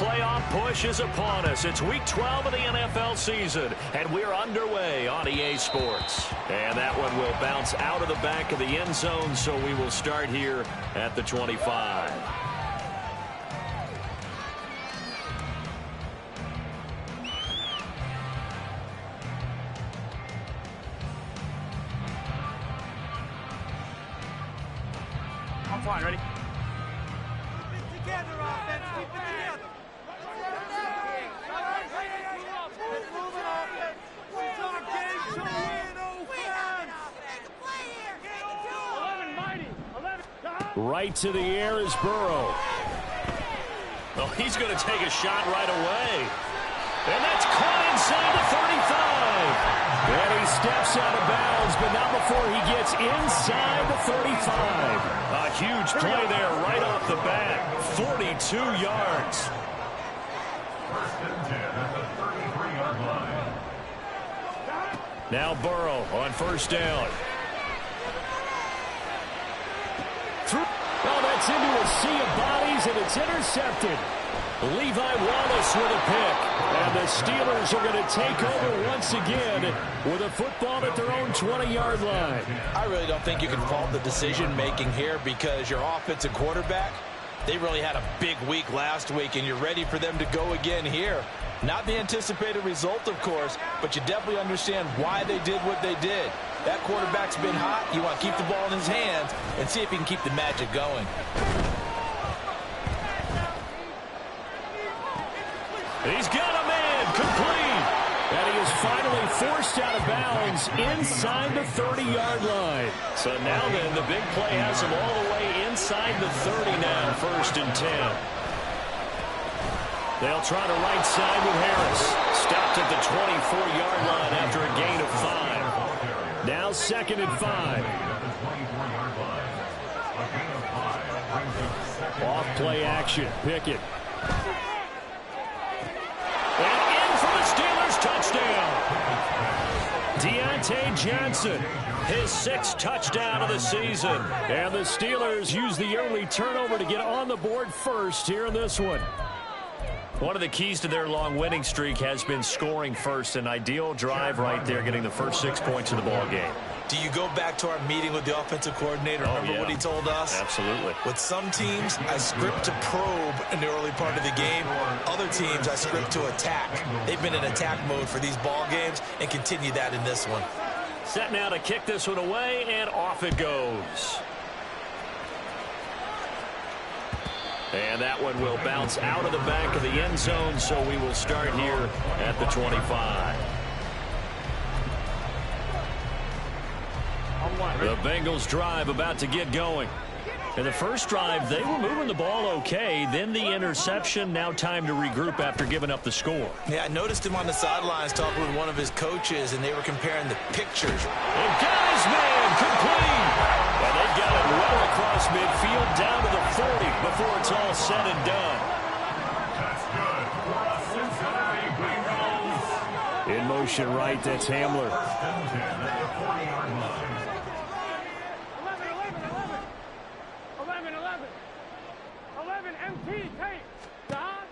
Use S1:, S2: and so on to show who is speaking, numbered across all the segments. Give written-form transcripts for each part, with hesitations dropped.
S1: playoff push is upon us. It's Week 12 of the NFL season, and we're underway on EA Sports. And that one will bounce out of the back of the end zone, so we will start here at the 25.
S2: I'm fine, ready?
S1: Right to the air is Burrow. Oh, he's going to take a shot right away. And that's caught inside the 35. And he steps out of bounds, but not before he gets inside the 35. A huge play there right off the bat. 42 yards.
S3: First and 10 at the 33-yard line.
S1: Now Burrow on first down. Oh, that's into a sea of bodies, and it's intercepted. Levi Wallace with a pick. And the Steelers are going to take over once again with a football at their own 20-yard line.
S4: I really don't think you can fault the decision-making here because your offensive quarterback, they really had a big week last week, and you're ready for them to go again here. Not the anticipated result, of course, but you definitely understand why they did what they did. That quarterback's been hot. You want to keep the ball in his hands and see if he can keep the magic going.
S1: He's got a man complete. And he is finally forced out of bounds inside the 30-yard line. So now then, the big play has him all the way inside the 30 now, first and 10. They'll try to right side with Harris. Stopped at the 24-yard line after a gain of 5. Now second and 5. Off play action. Pickett. And in for the Steelers touchdown. Deontay Johnson, his 6th touchdown of the season. And the Steelers use the early turnover to get on the board first here in this one. One of the keys to their long winning streak has been scoring first. An ideal drive right there, getting the first 6 points of the ball game.
S4: Do you go back to our meeting with the offensive coordinator? Remember what he told us?
S1: Absolutely.
S4: With some teams, I script to probe in the early part of the game. Other teams, I script to attack. They've been in attack mode for these ball games and continue that in this one.
S1: Set now to kick this one away, and off it goes. And that one will bounce out of the back of the end zone, so we will start here at the 25. The Bengals drive about to get going. In the first drive, they were moving the ball okay. Then the interception. Now time to regroup after giving up the score.
S4: Yeah, I noticed him on the sidelines talking with one of his coaches, and they were comparing the pictures.
S1: And got his man complete. And they got it well across midfield down to the 40 before it's all said and done. In motion right, that's Hamler.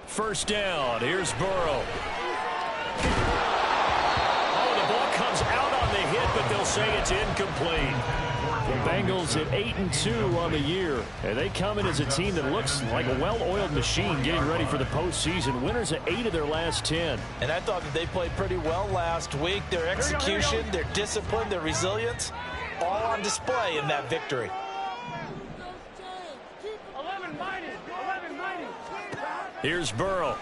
S1: First down, here's Burrow. Oh, the ball comes out on the hit, but they'll say it's incomplete. The Bengals at 8-2 on the year, and they come in as a team that looks like a well-oiled machine getting ready for the postseason. Winners at 8 of their last 10.
S4: And I thought that they played pretty well last week. Their execution, their discipline, their resilience, all on display in that victory.
S1: Here's Burrow.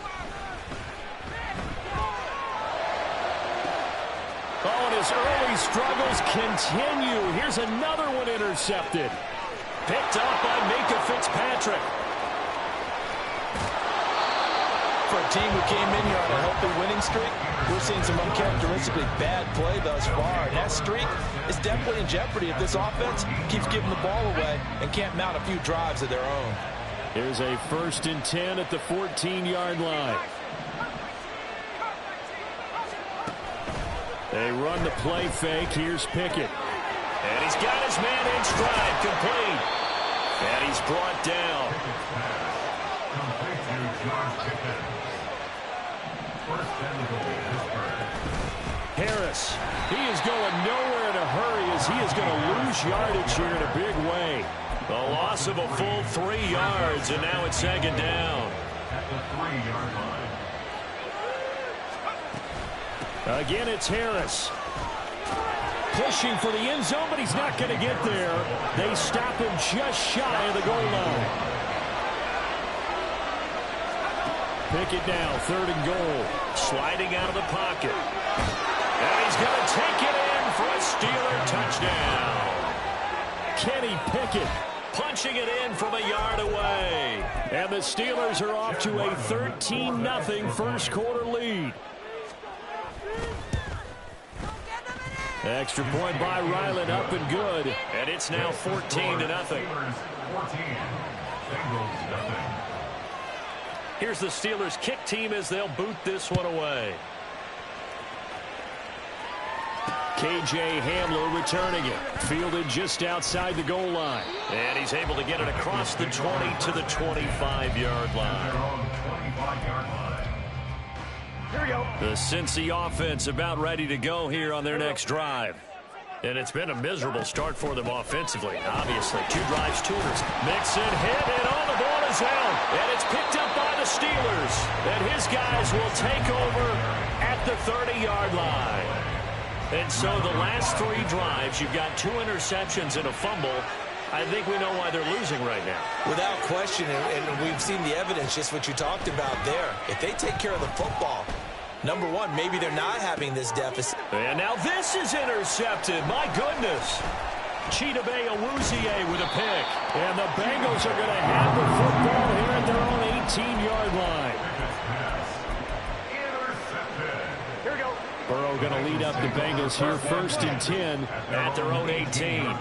S1: Oh, and his early struggles continue. Here's another one intercepted. Picked up by Minkah Fitzpatrick.
S4: For a team who came in here on a healthy winning streak, we're seeing some uncharacteristically bad play thus far. And that streak is definitely in jeopardy if this offense keeps giving the ball away and can't mount a few drives of their own.
S1: Here's a first and 10 at the 14-yard line. They run the play fake. Here's Pickett. And he's got his man in stride, complete. And he's brought down.
S3: complete to George Pickens. First and goal, Pittsburgh.
S1: Harris, he is going nowhere in a hurry as he is going to lose yardage here in a big way. A loss of a full 3 yards, and now it's second down.
S3: At the 3-yard line.
S1: Again, it's Harris. Pushing for the end zone, but he's not going to get there. They stop him just shy of the goal line. Pickett now, 3rd and goal. Sliding out of the pocket. And he's going to take it in for a Steeler touchdown. Kenny Pickett punching it in from a yard away. And the Steelers are off to a 13-0 first quarter lead. Extra point by Ryland, up and good. And it's now 14-0.
S3: Steelers 14. Bengals nothing.
S1: Here's the Steelers kick team as they'll boot this one away. KJ Hamler returning it. Fielded just outside the goal line. And he's able to get it across the 20 to the 25-yard line.
S3: Their own 25-yard line.
S2: Here we go.
S1: The Cincy offense about ready to go here on their next drive. And it's been a miserable start for them offensively. Obviously, 2 drives, 2 errors. Mixon hit, and all the ball is out. And it's picked up by the Steelers. And his guys will take over at the 30-yard line. And so the last 3 drives, you've got 2 interceptions and a fumble. I think we know why they're losing right now.
S4: Without question, and we've seen the evidence, just what you talked about there. If they take care of the football, number one, maybe they're not having this deficit.
S1: And now this is intercepted. My goodness. Chidobe Awuzie with a pick. And the Bengals are going to have the football here at their own 18-yard line.
S2: Here we go.
S1: Burrow going to lead up the Bengals here, 1st and 10 at their own 18.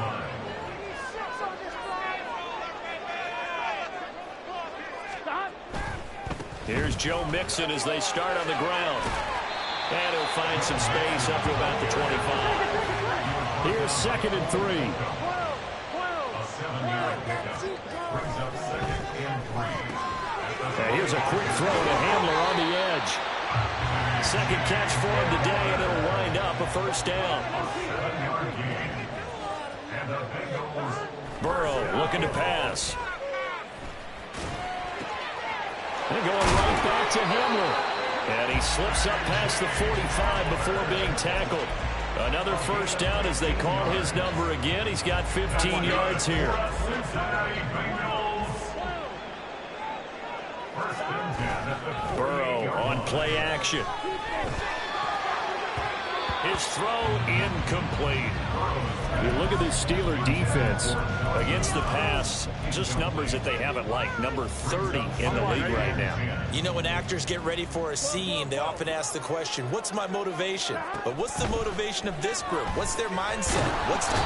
S1: Here's Joe Mixon as they start on the ground. And he'll find some space up to about the 25. Here's 2nd and 3.
S3: A 7-yard pickup. Brings up 2nd and 3.
S1: And here's a quick throw to Hamler on the edge. 2nd catch for him today, and it'll wind up a 1st down.
S3: 7-yard gain. And the Bengals.
S1: Burrow looking to pass. And going right back to Hamler. And he slips up past the 45 before being tackled. Another 1st down as they call his number again. He's got 15 yards here.
S3: Cincinnati Bengals. 1st and 10 at the
S1: Burrow on play action. His throw incomplete. You look at this Steeler defense against the pass, just numbers that they haven't liked. Number 30 in the league right now.
S4: You know, when actors get ready for a scene, they often ask the question, what's my motivation? But what's the motivation of this group? What's their mindset?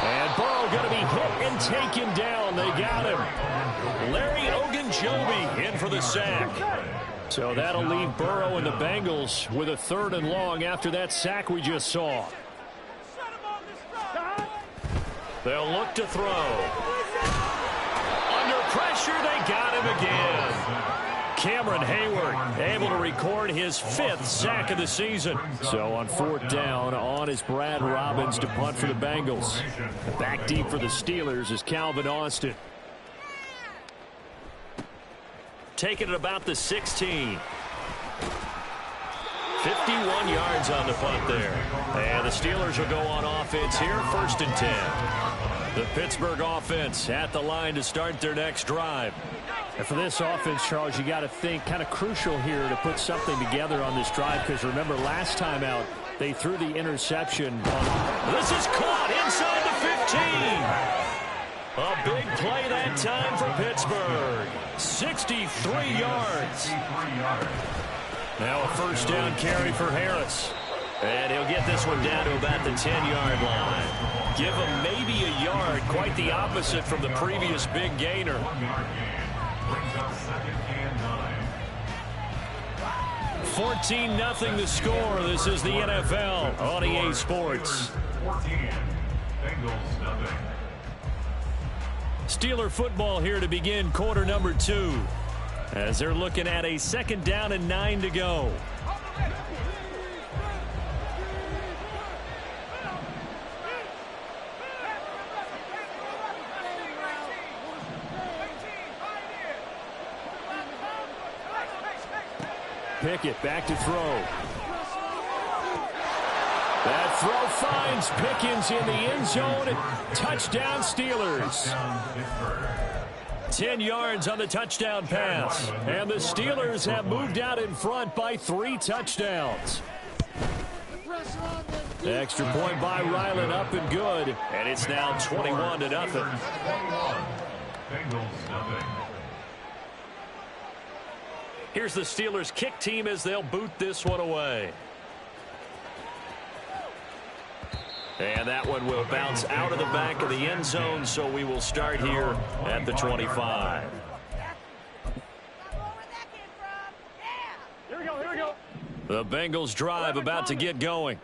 S1: And Burrow going to be hit and taken down. They got him. Larry Ogunjobi in for the sack. So that'll leave Burrow and the Bengals with a 3rd and long after that sack we just saw. They'll look to throw. Under pressure, they got him again. Cameron Hayward able to record his 5th sack of the season. So on 4th down, on is Brad Robbins to punt for the Bengals. Back deep for the Steelers is Calvin Austin. Taking it about the 16. 51 yards on the punt there. And the Steelers will go on offense here, 1st and 10. The Pittsburgh offense at the line to start their next drive. And for this offense, Charles, you got to think kind of crucial here to put something together on this drive, because remember last time out they threw the interception. This is caught inside the 15. A big play that time for Pittsburgh. 63 yards. Now a 1st down carry for Harris. And he'll get this one down to about the 10-yard line. Give him maybe a yard, quite the opposite from the previous big gainer. 14-0 the score. This is the NFL on EA Sports.
S3: 14. Bengals nothing.
S1: Steeler football here to begin quarter number 2. as they're looking at a 2nd down and 9 to go. Pickett back to throw. That throw finds Pickens in the end zone. Touchdown Steelers. 10 yards on the touchdown pass. And the Steelers have moved out in front by 3 touchdowns. The extra point by Ryland up and good. And it's now 21-0. Here's the Steelers kick team as they'll boot this one away. And that one will bounce out of the back of the end zone, so we will start here at the 25.
S2: Here we go, here we go.
S1: The Bengals drive about to get going.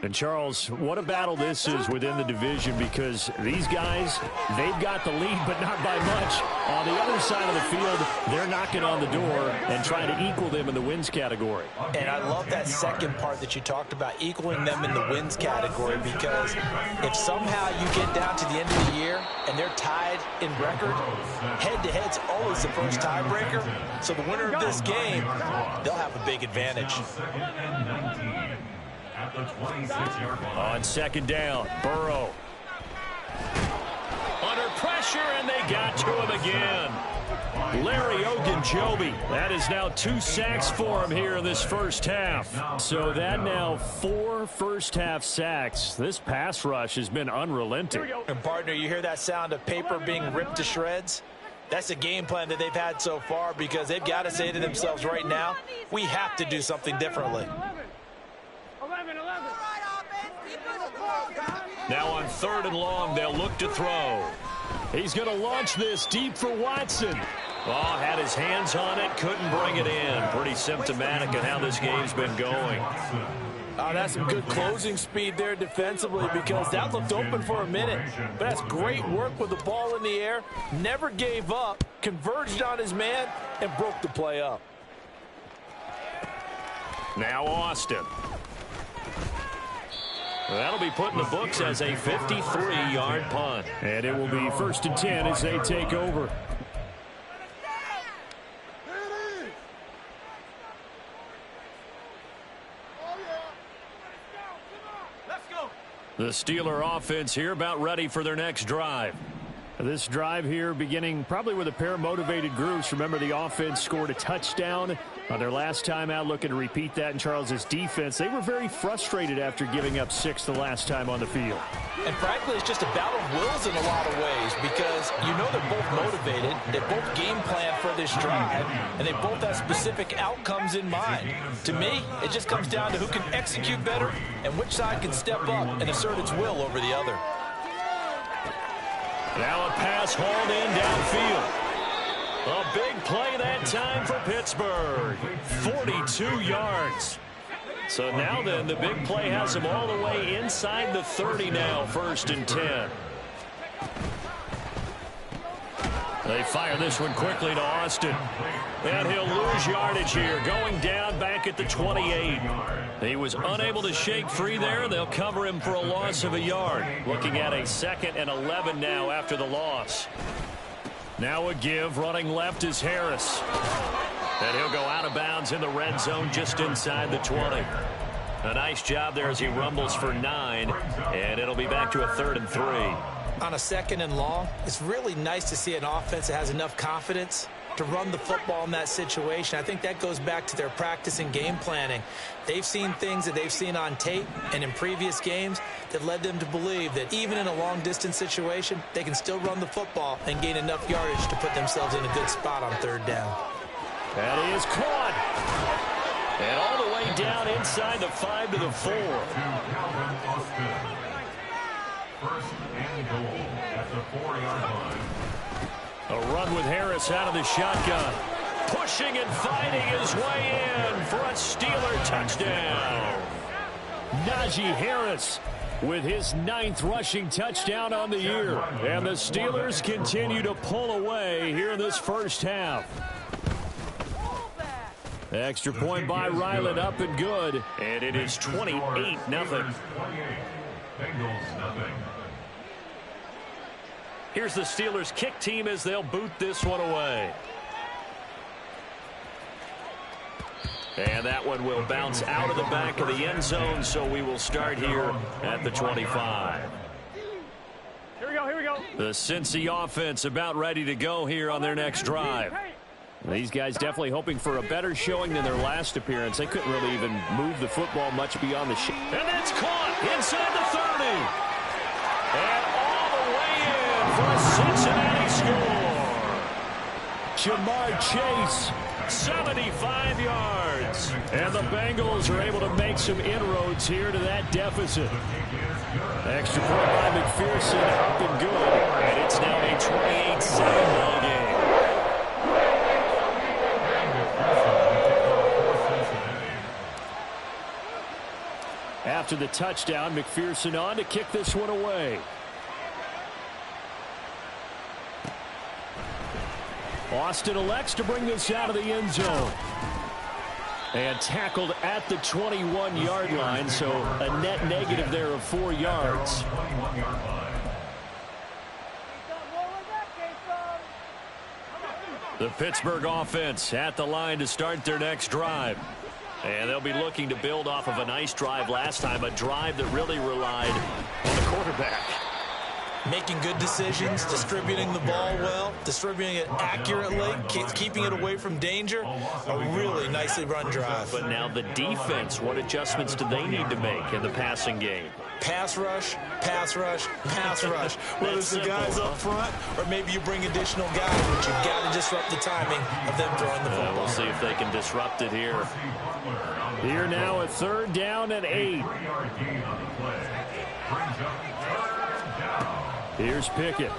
S1: And, Charles, what a battle this is within the division, because these guys, they've got the lead, but not by much. On the other side of the field, they're knocking on the door and trying to equal them in the wins category.
S4: And I love that second part that you talked about, equaling them in the wins category, because if somehow you get down to the end of the year and they're tied in record, head-to-head's always the first tiebreaker. So the winner of this game, they'll have a big advantage.
S1: On 2nd down, Burrow. Under pressure, and they got to him again. Larry Ogunjobi. That is now 2 sacks for him here in this first half. So that now 4 first-half sacks. This pass rush has been unrelenting.
S4: And, partner, you hear that sound of paper being ripped to shreds? That's the game plan that they've had so far, because they've got to say to themselves right now, we have to do something differently.
S2: 11.
S1: Now on 3rd and long, they'll look to throw. He's going to launch this deep for Watson. Oh, had his hands on it, couldn't bring it in. Pretty symptomatic of how this game's been going.
S4: Oh, that's some good closing speed there defensively, because that looked open for a minute. But that's great work with the ball in the air. Never gave up, converged on his man, and broke the play up.
S1: Now Austin. That'll be put in the books as a 53-yard punt. And it will be 1st and 10 as they take over. The Steeler offense here about ready for their next drive. This drive here beginning probably with a pair of motivated groups. Remember, the offense scored a touchdown on their last time out, looking to repeat that in Charles's defense. They were very frustrated after giving up 6 the last time on the field.
S4: And frankly, it's just a battle of wills in a lot of ways, because you know they're both motivated, they both game plan for this drive, and they both have specific outcomes in mind. To me, it just comes down to who can execute better and which side can step up and assert its will over the other.
S1: Now a pass hauled in downfield. A big play that time for Pittsburgh. 42 yards. So now then, the big play has him all the way inside the 30 now, 1st and 10. They fire this one quickly to Austin. And he'll lose yardage here, going down back at the 28. He was unable to shake free there. They'll cover him for a loss of a yard. Looking at a 2nd and 11 now after the loss. Now a give, running left is Harris. And he'll go out of bounds in the red zone just inside the 20. A nice job there as he rumbles for 9. And it'll be back to a 3rd and 3.
S4: On a 2nd and long, it's really nice to see an offense that has enough confidence to run the football in that situation. I think that goes back to their practice and game planning. They've seen things that they've seen on tape and in previous games that led them to believe that even in a long-distance situation, they can still run the football and gain enough yardage to put themselves in a good spot on 3rd down.
S1: That is caught. And all the way down inside the 5 to the 4.
S3: 1st and goal at the 4-yard line.
S1: A run with Harris out of the shotgun. Pushing and fighting his way in for a Steeler touchdown. Najee Harris with his 9th rushing touchdown on the year. And the Steelers continue to pull away here in this first half. Extra point by Ryland, up and good. And it is 28-0.
S3: Bengals nothing.
S1: Here's the Steelers kick team as they'll boot this one away. And that one will bounce out of the back of the end zone, so we will start here at the 25.
S2: Here we go, here we go.
S1: The Cincy offense about ready to go here on their next drive. These guys definitely hoping for a better showing than their last appearance. They couldn't really even move the football much beyond the sheet. And that's caught inside the 30. And all the way in for a Cincinnati score. Jamar Chase, 75 yards. And the Bengals are able to make some inroads here to that deficit. Extra point by McPherson, up and good. And it's now a 28-7 ball game. After the touchdown, McPherson on to kick this one away. Austin elects to bring this out of the end zone. And tackled at the 21-yard line, so a net negative there of 4 yards. The Pittsburgh offense at the line to start their next drive. And they'll be looking to build off of a nice drive last time, a drive that really relied on the quarterback.
S4: Making good decisions, distributing the ball well, distributing it accurately, keeping it away from danger. A really nicely run drive.
S1: But now the defense, what adjustments do they need to make in the passing game?
S4: Pass rush, pass rush, pass rush. Whether it's the guys up front or maybe you bring additional guys, but you've got to disrupt the timing of them throwing the football.
S1: We'll see if they can disrupt it here. Here now a 3rd down and 8. Here's Pickett.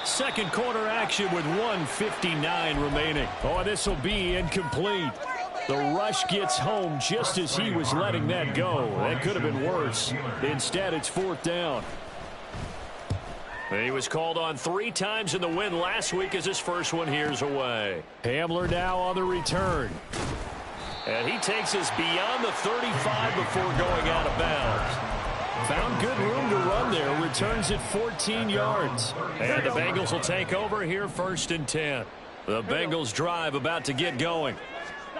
S1: Second quarter action with 1:59 remaining. Oh, this will be incomplete. The rush gets home just as he was letting that go. That could have been worse. Instead, it's 4th down. He was called on 3 times in the win last week as his first one here's away. Hamler now on the return. And he takes us beyond the 35 before going out of bounds. Found good room to run there. Returns at 14 yards. And the Bengals will take over here 1st and 10. The Bengals drive about to get going.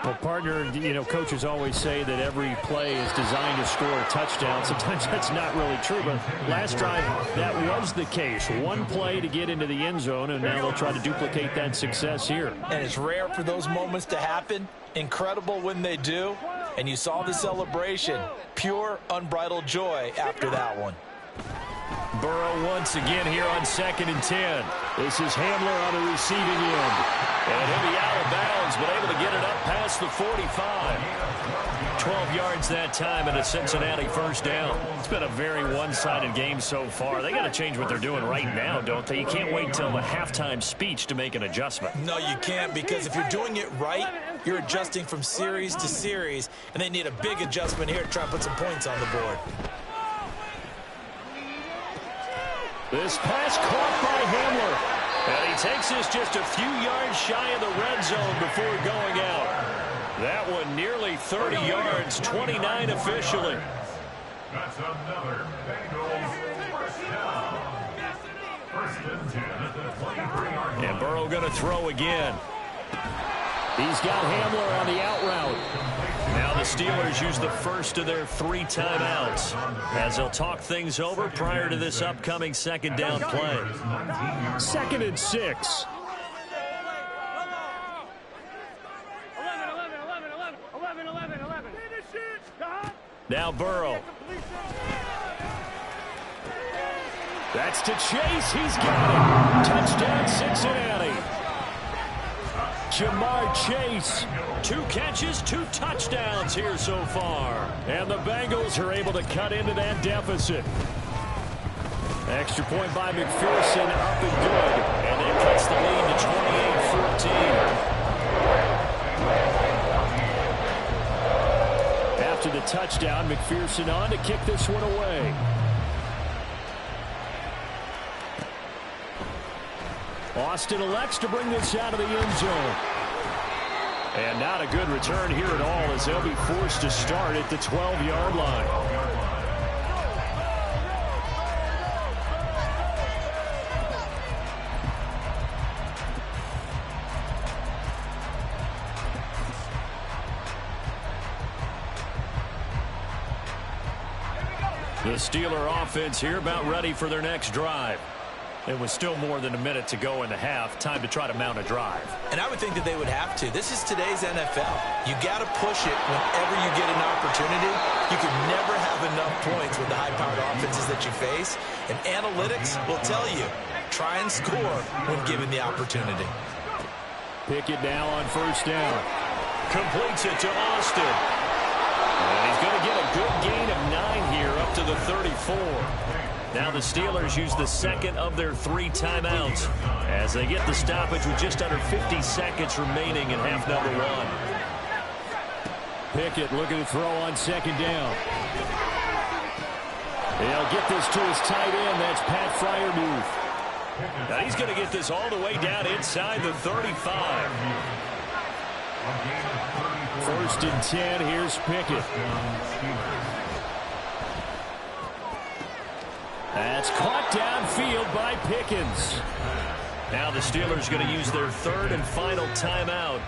S1: Well, partner, coaches always say that every play is designed to score a touchdown. Sometimes that's not really true, but last drive, that was the case. One play to get into the end zone, and now they'll try to duplicate that success here.
S4: And it's rare for those moments to happen. Incredible when they do. And you saw the celebration. Pure, unbridled joy after that one.
S1: Burrow once again here on 2nd and 10. This is Hamler on the receiving end. And he'll be out of bounds, but able to get it up past the 45. 12 yards that time and a Cincinnati 1st down. It's been a very one-sided game so far. They got to change what they're doing right now, don't they? You can't wait till the halftime speech to make an adjustment.
S4: No, you can't, because if you're doing it right, you're adjusting from series to series, and they need a big adjustment here to try and put some points on the board.
S1: This pass caught by Hamler. And he takes this just a few yards shy of the red zone before going out. That one nearly 30 yards, 29 officially.
S3: That's another Bengals 1st down. 1st and 10 at the 23-yard line.
S1: And Burrow going to throw again. He's got Hamler on the out route. Now the Steelers use the first of their 3 timeouts as they'll talk things over prior to this upcoming 2nd down play. 2nd and 6.
S2: 11.
S1: Now Burrow. That's to Chase. He's got it. Touchdown Cincinnati. Jamar Chase, 2 catches, 2 touchdowns here so far. And the Bengals are able to cut into that deficit. Extra point by McPherson, up and good. And that cuts the lead to 28-14. After the touchdown, McPherson on to kick this one away. Austin elects to bring this out of the end zone. And not a good return here at all as they'll be forced to start at the 12-yard line. The Steeler offense here about ready for their next drive. It was still more than a minute to go in the half. Time to try to mount a drive.
S4: And I would think that they would have to. This is today's NFL. You got to push it whenever you get an opportunity. You can never have enough points with the high-powered offenses that you face. And analytics will tell you, try and score when given the opportunity.
S1: Pickett now on first down. Completes it to Austin. And he's going to get a good gain of 9 here up to the 34. Now the Steelers use the second of their 3 timeouts as they get the stoppage with just under 50 seconds remaining in half number 1. Pickett looking to throw on second down. He'll get this to his tight end. That's Pat Freiermuth. Now he's going to get this all the way down inside the 35. First and 10. Here's Pickett. That's caught downfield by Pickens. Now the Steelers going to use their 3rd and final timeout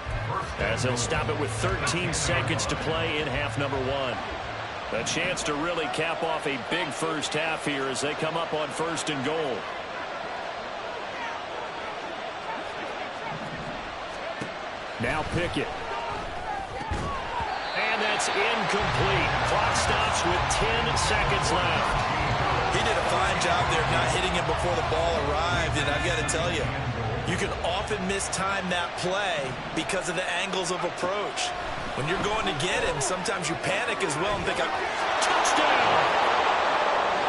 S1: as they'll stop it with 13 seconds to play in half number 1. A chance to really cap off a big first half here as they come up on 1st and goal. Now Pickett. And that's incomplete. Clock stops with 10 seconds left.
S4: He did a fine job there not hitting him before the ball arrived, and I've got to tell you, you can often mistime that play because of the angles of approach. When you're going to get him, sometimes you panic as well and think,
S1: touchdown!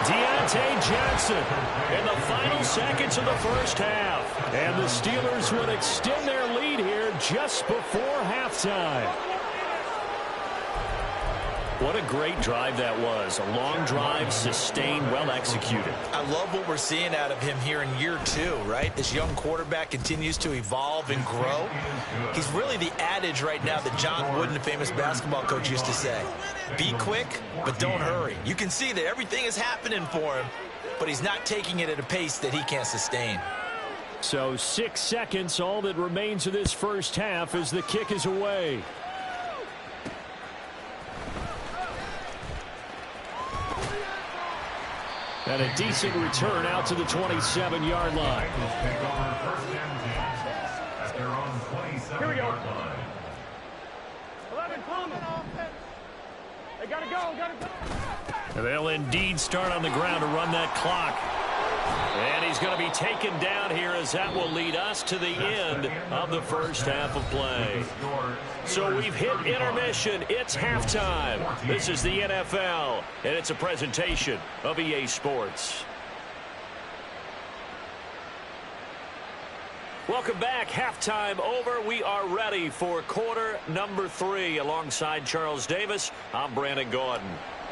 S1: Deontay Johnson in the final seconds of the first half. And the Steelers would extend their lead here just before halftime. What a great drive that was. A long drive, sustained, well executed.
S4: I love what we're seeing out of him here in year 2, right? This young quarterback continues to evolve and grow. He's really the adage right now that John Wooden, the famous basketball coach, used to say. Be quick, but don't hurry. You can see that everything is happening for him, but he's not taking it at a pace that he can't sustain.
S1: So 6 seconds, all that remains of this first half as the kick is away. And a decent return out to the 27-yard line.
S2: Here we go. 11, Palmer. They gotta go,
S1: They'll indeed start on the ground to run that clock. And he's going to be taken down here as that will lead us to the end of the first half of play. So we've hit intermission. It's halftime. This is the NFL, and it's a presentation of EA Sports. Welcome back. Halftime over. We are ready for quarter number 3. Alongside Charles Davis, I'm Brandon Gaudin.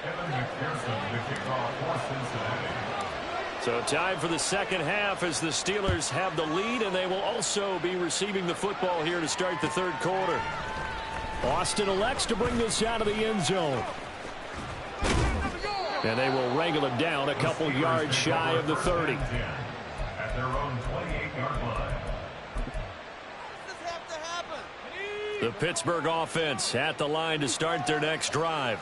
S3: Evan McPherson, the kickoff for Cincinnati.
S1: So time for the second half as the Steelers have the lead, and they will also be receiving the football here to start the third quarter. Austin elects to bring this out of the end zone. And they will wrangle him down a couple yards shy of the 30.
S3: At their own 28-yard line.
S1: The Pittsburgh offense at the line to start their next drive.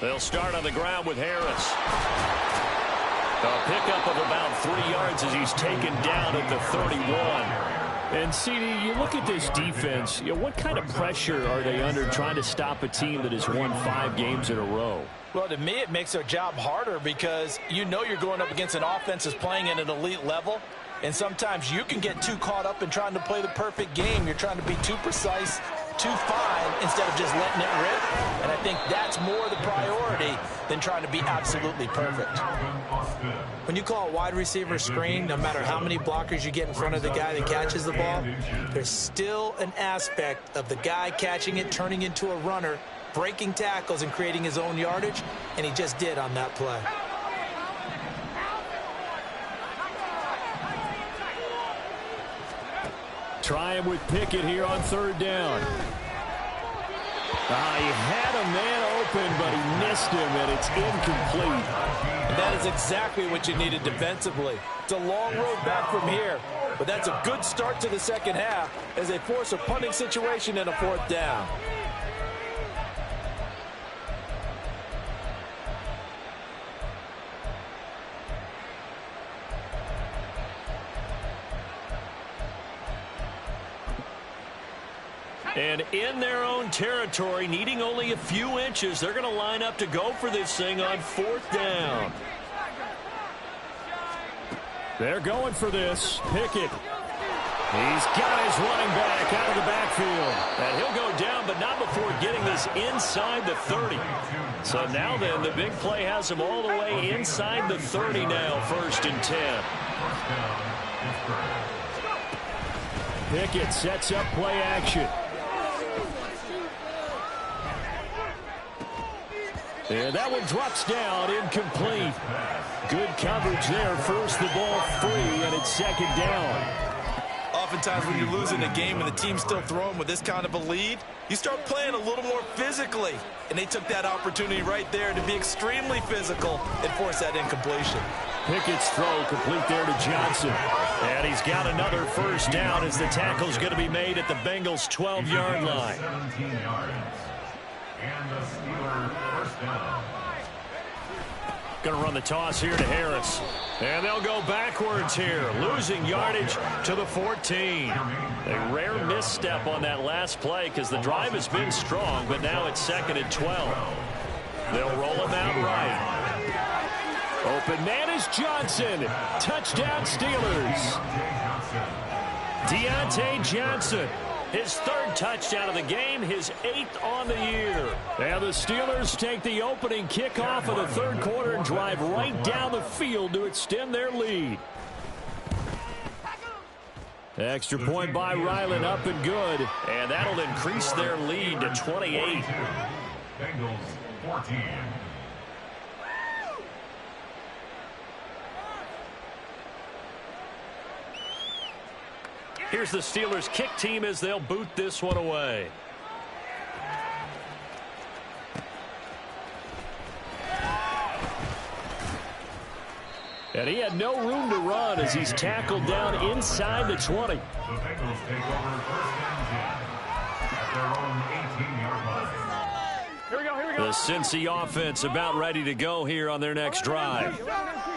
S1: They'll start on the ground with Harris. A pickup of about 3 yards as he's taken down at the 31. And, CD, you look at this defense, what kind of pressure are they under trying to stop a team that has won 5 games in a row?
S4: Well, to me, it makes their job harder because you know you're going up against an offense that's playing at an elite level. And sometimes you can get too caught up in trying to play the perfect game. You're trying to be too precise, too fine, instead of just letting it rip. And I think that's more the priority than trying to be absolutely perfect. When you call a wide receiver screen, no matter how many blockers you get in front of the guy that catches the ball, there's still an aspect of the guy catching it, turning into a runner, breaking tackles and creating his own yardage, and he just did on that play.
S1: Trying with Pickett here on third down. He had a man open, but he missed him, and it's incomplete.
S4: And that is exactly what you needed defensively. It's a long road back from here, but that's a good start to the second half as they force a punting situation and a fourth down.
S1: And in their own territory, needing only a few inches, they're going to line up to go for this thing on fourth down. They're going for this. Pickett. He's got his running back out of the backfield. And he'll go down, but not before getting this inside the 30. So now then, the big play has him all the way inside the 30 now, 1st and 10. Pickett sets up play action. And that one drops down, incomplete. Good coverage there, forced the ball free, and it's second down.
S4: Oftentimes when you're losing a game and the team's still throwing with this kind of a lead, you start playing a little more physically. And they took that opportunity right there to be extremely physical and force that incompletion.
S1: Pickett's throw complete there to Johnson. And he's got another first down as the tackle's going to be made at the Bengals' 12-yard line.
S3: 17 yards. And the Steelers first down.
S1: Going to run the toss here to Harris. And they'll go backwards here, losing yardage to the 14. A rare misstep on that last play because the drive has been strong, but now it's 2nd and 12. They'll roll him out right. Open man is Johnson. Touchdown Steelers. Deontay Johnson. His 3rd touchdown of the game, his 8th on the year. And the Steelers take the opening kickoff of the 3rd quarter and drive right down the field to extend their lead. Extra point by Ryland, up and good. And that'll increase their lead to 28.
S3: Bengals 14.
S1: Here's the Steelers kick team as they'll boot this one away. And he had no room to run as he's tackled down inside the 20.
S3: The Bengals take over 1st and 10 at their own 18-yard line.
S2: Here we go, here we go.
S1: The Cincy offense about ready to go here on their next drive.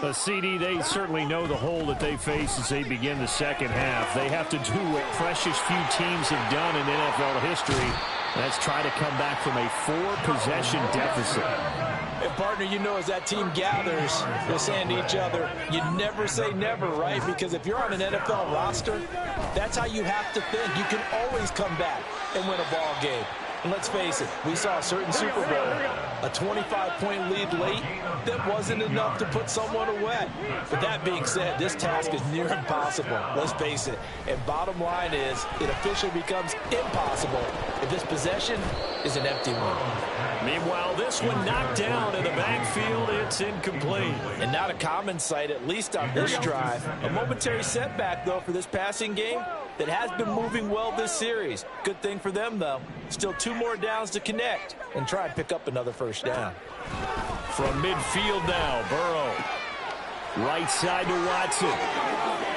S1: The CD, they certainly know the hole that they face as they begin the second half. They have to do what precious few teams have done in NFL history. That's try to come back from a 4-possession deficit.
S4: And partner, you know, as that team gathers, they're saying to each other, you never say never, right? Because if you're on an NFL roster, that's how you have to think. You can always come back and win a ball game. And let's face it, we saw a certain Super Bowl, a 25-point lead late that wasn't enough to put someone away. But that being said, this task is near impossible. Let's face it. And bottom line is, it officially becomes impossible if this possession is an empty one.
S1: Meanwhile, this one knocked down in the backfield. It's incomplete.
S4: And not a common sight, at least on this drive. A momentary setback, though, for this passing game that has been moving well this series. Good thing for them, though. Still 2 more downs to connect and try and pick up another first down.
S1: From midfield now, Burrow. Right side to Watson.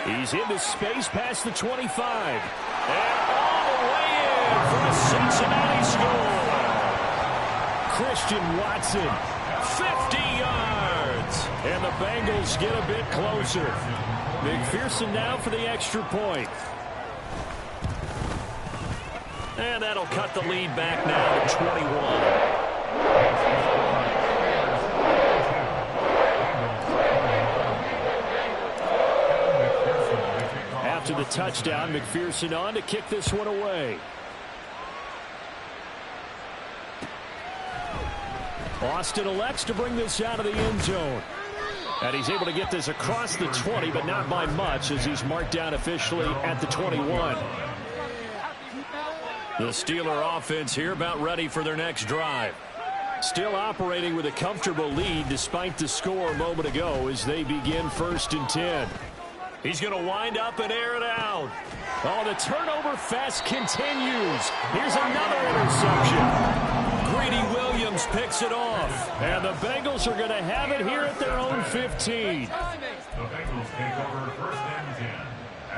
S1: He's into space past the 25. And all the way in for a Cincinnati score. Christian Watson, 50 yards. And the Bengals get a bit closer. McPherson now for the extra point. And that'll cut the lead back now to 21. After the touchdown, McPherson on to kick this one away. Austin elects to bring this out of the end zone. And he's able to get this across the 20, but not by much as he's marked down officially at the 21. The Steeler offense here about ready for their next drive. Still operating with a comfortable lead despite the score a moment ago as they begin 1st and 10. He's going to wind up and air it out. Oh, the turnover fest continues. Here's another interception. Greedy Williams picks it off. And the Bengals are going to have it here at their own 15.
S3: The Bengals take over first and 10.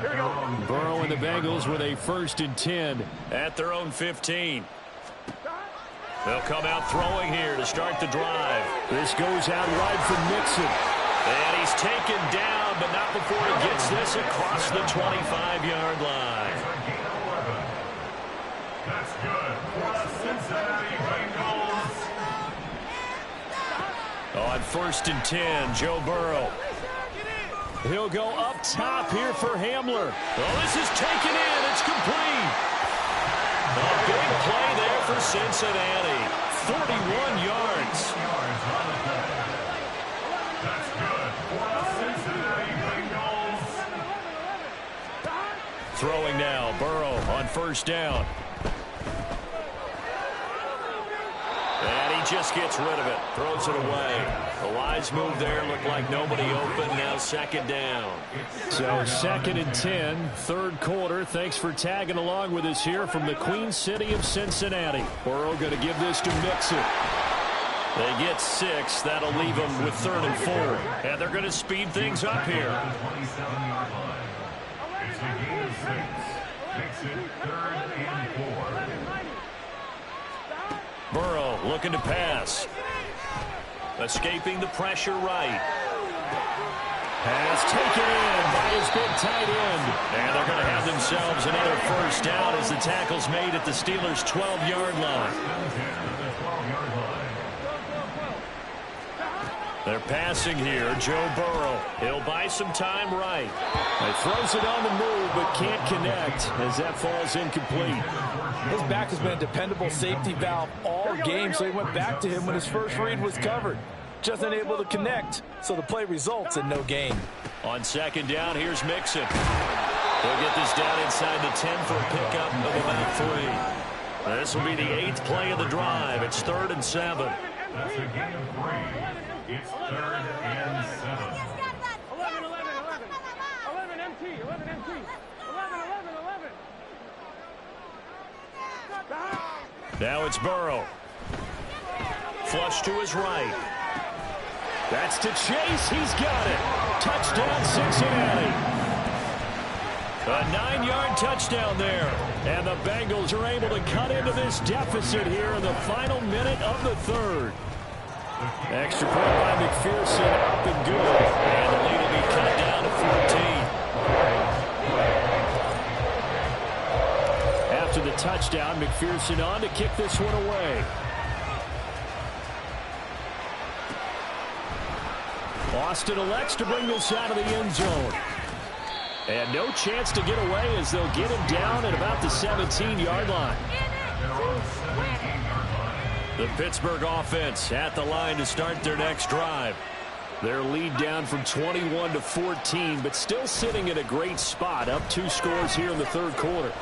S3: Here we go.
S1: Burrow and the Bengals with a 1st and 10 at their own 15. They'll come out throwing here to start the drive. This goes out wide for Mixon. And he's taken down, but not before he gets this across the 25-yard line.
S3: That's good for the Cincinnati Bengals.
S1: On 1st and 10, Joe Burrow. He'll go up top here for Hamler. Oh, this is taken in. It's complete. A big play there for Cincinnati. 41 yards.
S3: That's good for the Cincinnati Bengals.
S1: Throwing now, Burrow on 1st down. And he just gets rid of it. Throws it away. The wise move there. Looked like nobody open. Now 2nd down. So 2nd and 10, 3rd quarter. Thanks for tagging along with us here from the Queen City of Cincinnati. Burrow going to give this to Mixon. They get 6. That'll leave them with 3rd and 4. And they're going to speed things up here.
S3: 27-yard line. It's a gain of 6. Makes it 3rd and 4.
S1: Burrow looking to pass. Escaping the pressure right. Pass taken in by his big tight end. And they're going to have themselves another 1st down as the tackle's made at the Steelers' 12-yard line. They're passing here. Joe Burrow. He'll buy some time right. He throws it on the move but can't connect as that falls incomplete.
S4: His back has been a dependable safety valve all game, so he went back to him when his first read was covered. Just unable to connect, so the play results in no gain.
S1: On 2nd down, here's Mixon. He'll get this down inside the 10 for a pickup of about 3. This will be the 8th play of the drive. It's 3rd and 7.
S3: That's a gain of 3. It's 3rd and 7.
S2: 11, 11, 11. 11 MT, 11 MT. 11, 11, 11.
S1: Now it's Burrow. Flush to his right. That's to Chase. He's got it. Touchdown, Cincinnati. A 9-yard touchdown there. And the Bengals are able to cut into this deficit here in the final minute of the 3rd. Extra point by McPherson, up and good. And the lead will be cut down to 14. After the touchdown, McPherson on to kick this one away. Austin elects to bring this out of the end zone. And no chance to get away as they'll get him down at about the 17-yard line. The Pittsburgh offense at the line to start their next drive. Their lead down from 21 to 14, but still sitting at a great spot, up 2 scores here in the 3rd quarter.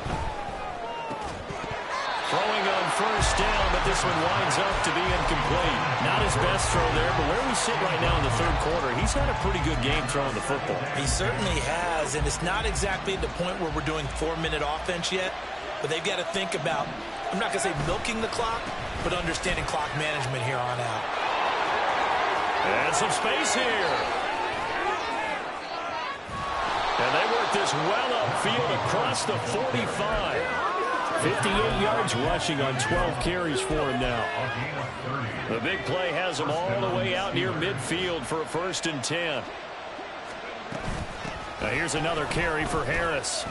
S1: Throwing on 1st down, but this one winds up to be incomplete. Not his best throw there, but where we sit right now in the 3rd quarter, he's had a pretty good game throwing the football.
S4: He certainly has, and it's not exactly at the point where we're doing 4-minute offense yet, but they've got to think about, I'm not going to say milking the clock, but understanding clock management here on out.
S1: And some space here. And they work this well upfield across the 45. 58 yards rushing on 12 carries for him now. The big play has him all the way out near midfield for a 1st and 10. Now here's another carry for Harris.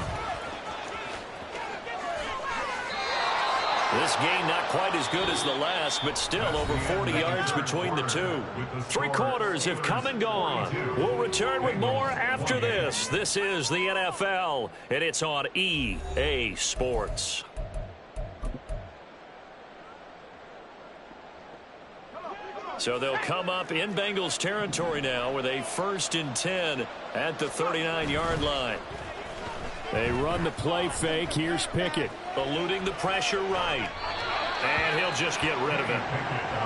S1: This game not quite as good as the last, but still over 40 yards between the two. 3 quarters have come and gone. We'll return with more after this. This is the NFL, and it's on EA Sports. So they'll come up in Bengals territory now with a 1st and 10 at the 39-yard line. They run the play fake. Here's Pickett. Eluding the pressure right. And he'll just get rid of it.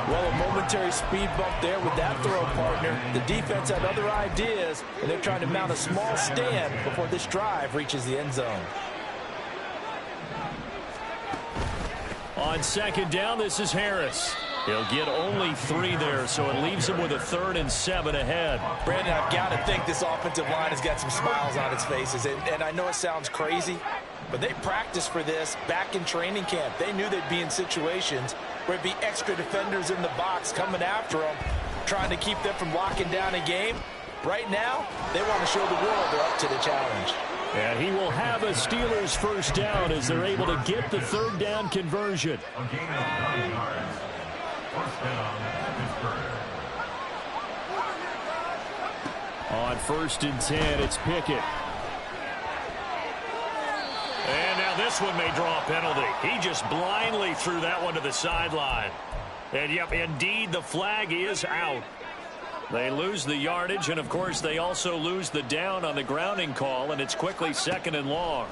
S4: Well, a momentary speed bump there with that throw partner. The defense had other ideas, and they're trying to mount a small stand before this drive reaches the end zone.
S1: On second down, this is Harris. He'll get only 3 there, so it leaves him with a 3rd and 7 ahead.
S4: Brandon, I've got to think this offensive line has got some smiles on its faces. And I know it sounds crazy, but they practiced for this back in training camp. They knew they'd be in situations where it'd be extra defenders in the box coming after them, trying to keep them from locking down a game. Right now, they want to show the world they're up to the challenge.
S1: And he will have a Steelers first down as they're able to get the 3rd down conversion.
S3: A gain of 9 yards. First down, Pittsburgh.
S1: On 1st and 10, it's Pickett. And now this one may draw a penalty. He just blindly threw that one to the sideline. And, yep, indeed, the flag is out. They lose the yardage, and, of course, they also lose the down on the grounding call, and it's quickly 2nd and long.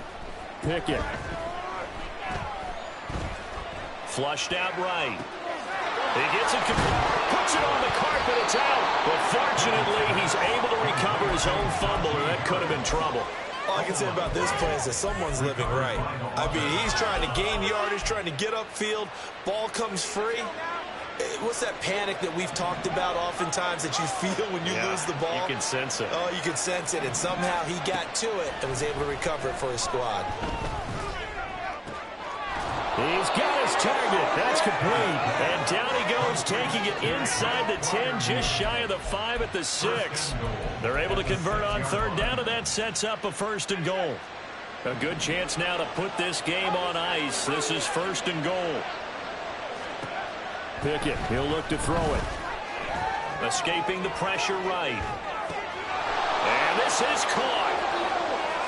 S1: Pickett. Flushed out right. He gets it, puts it on the carpet, it's out. But fortunately, he's able to recover his own fumble, or that could have been trouble.
S4: All I can say about this play is that someone's living right. I mean, he's trying to gain yardage, trying to get upfield. Ball comes free. What's that panic that we've talked about oftentimes that you feel when you lose the ball?
S1: You can sense it.
S4: Oh, you can sense it, and somehow he got to it and was able to recover it for his squad.
S1: He's got his target. That's complete. And down he goes, taking it inside the 10, just shy of the 5 at the 6. They're able to convert on 3rd down, and that sets up a 1st and goal. A good chance now to put this game on ice. This is 1st and goal. Pickett, he'll look to throw it. Escaping the pressure right. And this is caught.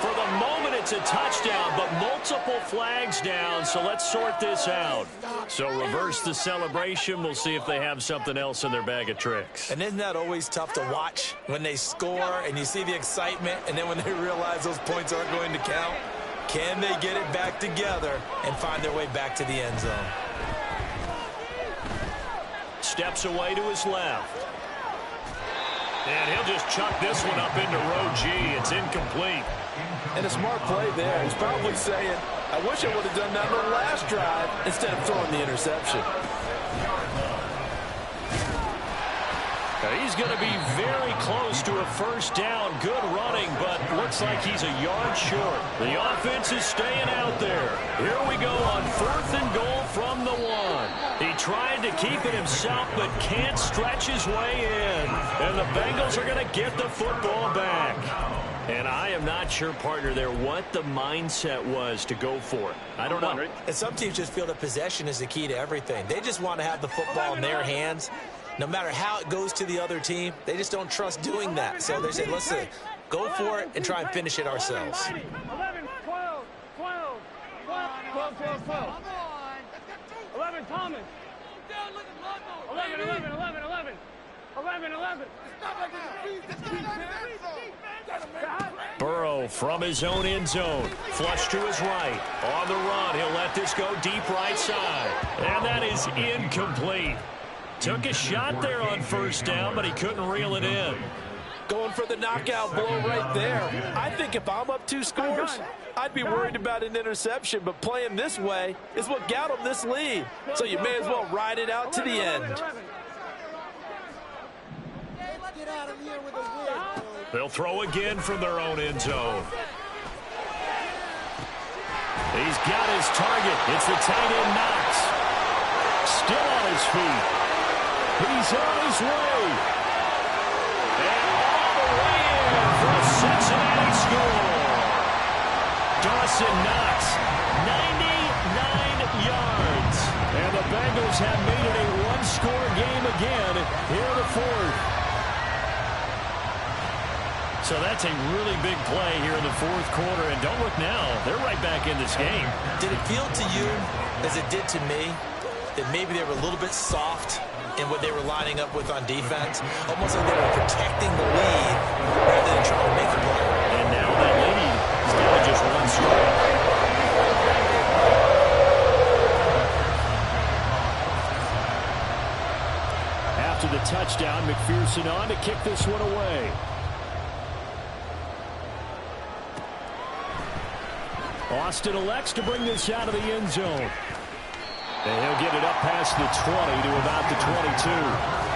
S1: For the moment, it's a touchdown, but multiple flags down, so let's sort this out. So reverse the celebration. We'll see if they have something else in their bag of tricks.
S4: And isn't that always tough to watch when they score and you see the excitement, and then when they realize those points aren't going to count? Can they get it back together and find their way back to the end zone?
S1: Steps away to his left. And he'll just chuck this one up into row G. It's incomplete.
S5: And a smart play there. He's probably saying, I wish I would have done that on the last drive instead of throwing the interception.
S1: He's going to be very close to a 1st down. Good running, but looks like he's a yard short. The offense is staying out there. Here we go on 4th and goal from the 1. He tried to keep it himself, but can't stretch his way in. And the Bengals are going to get the football back. And I am not sure, partner, there what the mindset was to go for it. I don't know.
S4: And some teams just feel that possession is the key to everything. They just want to have the football in their hands. No matter how it goes to the other team, they just don't trust doing that. So they say, listen, go for it and try and finish it ourselves.
S2: 11, 12, 12, 12, 12, 12. 11, Thomas. 11, 11, 11, 11. 11, 11.
S1: Burrow from his own end zone. Flush to his right. On the run, he'll let this go deep right side. And that is incomplete. Took a shot there on 1st down, but he couldn't reel it in.
S5: Going for the knockout blow right there. I think if I'm up 2 scores, I'd be worried about an interception, but playing this way is what got him this lead. So you may as well ride it out to the end.
S1: They'll throw again from their own end zone. He's got his target. It's the tight end Knox. Still on his feet. He's on his way. And all the way in for a Cincinnati score. Dawson Knox, 99 yards. And the Bengals have made it a 1-score game again here in the 4th. So that's a really big play here in the 4th quarter. And don't look now. They're right back in this game.
S4: Did it feel to you, as it did to me, that maybe they were a little bit soft in what they were lining up with on defense? Almost like they were protecting the lead rather than trying to make a play.
S1: And now that lead is down to just 1 score. After the touchdown, McPherson on to kick this one away. Austin elects to bring this out of the end zone. And he'll get it up past the 20 to about the 22.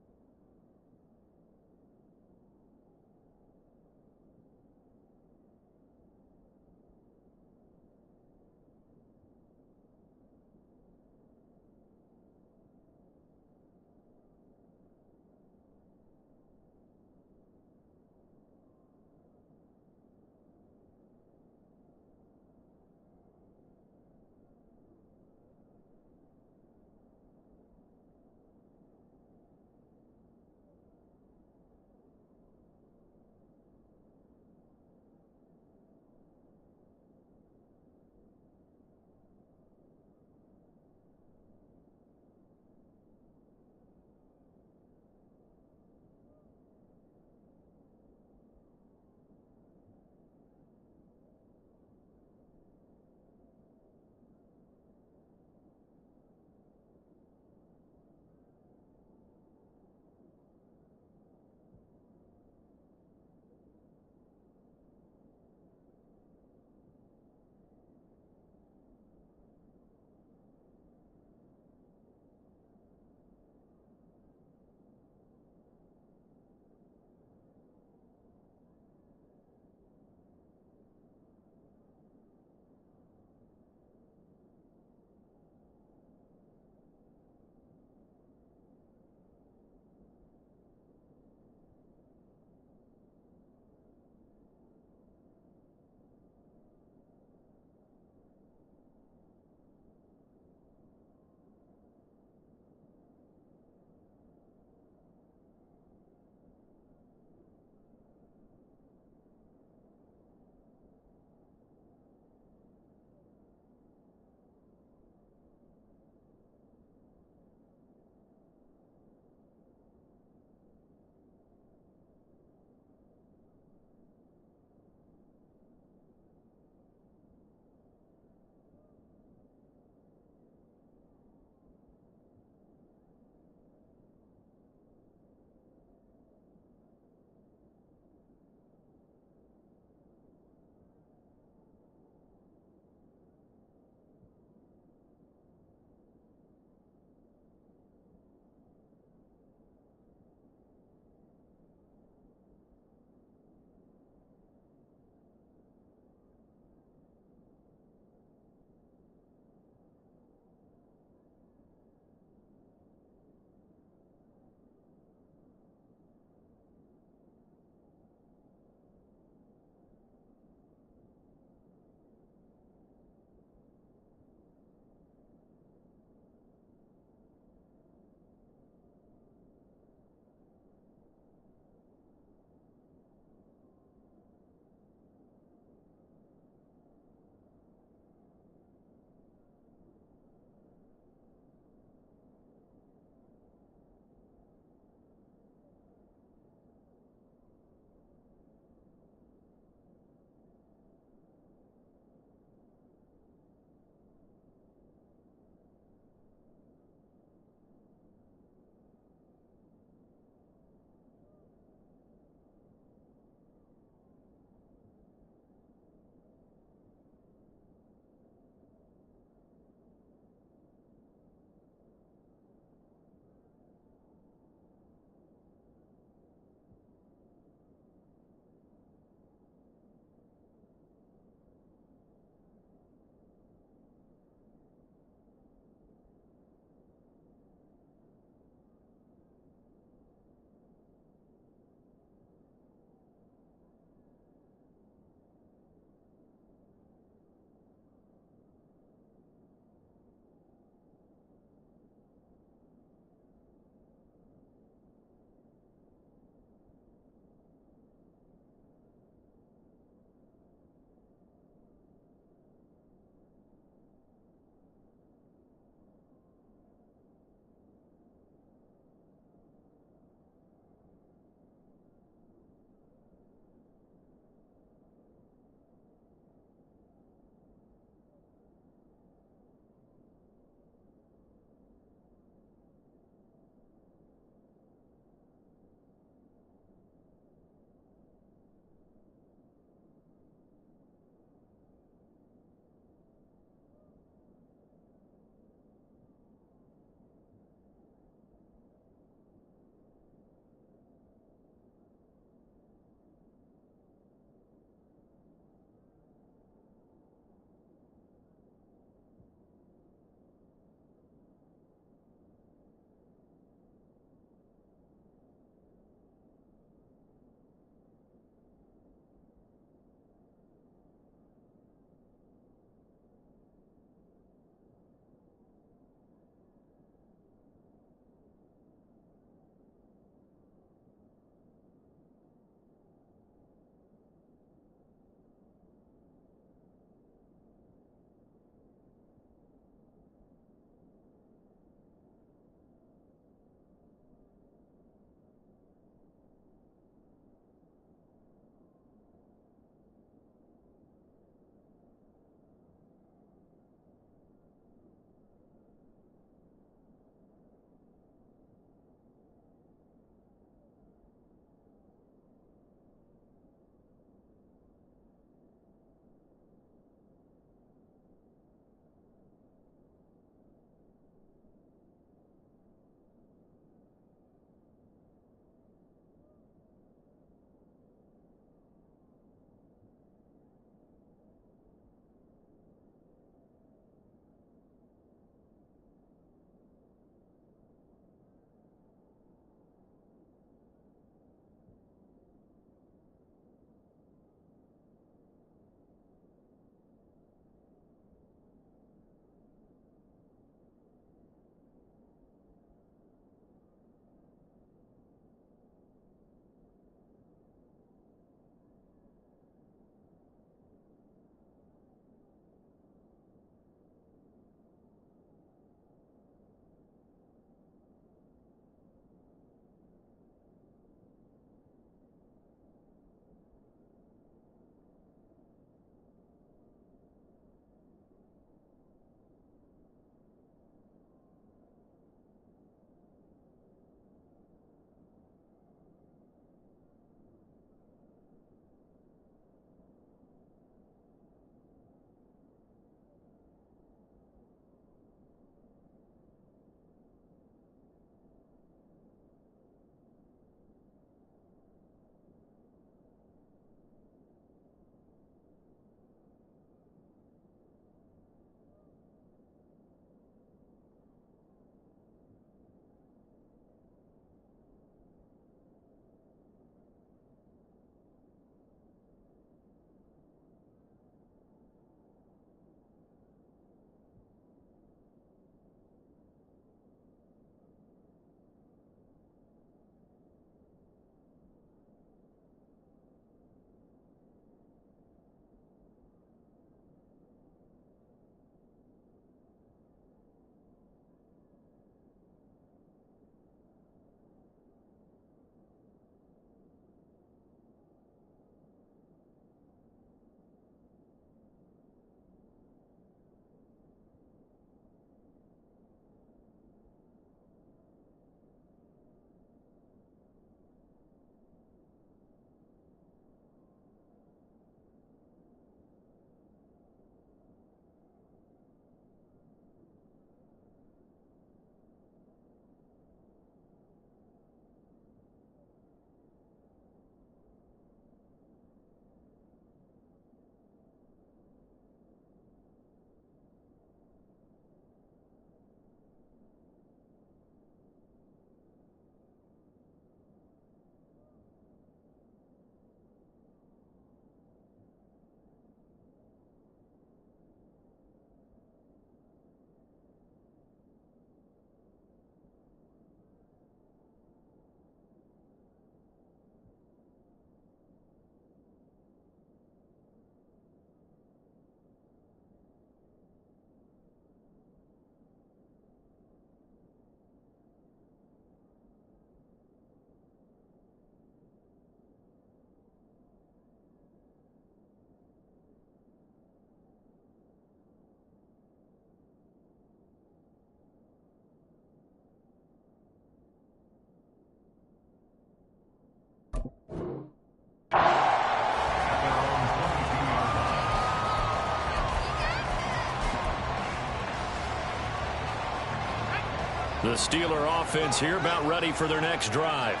S1: The Steeler offense here about ready for their next drive.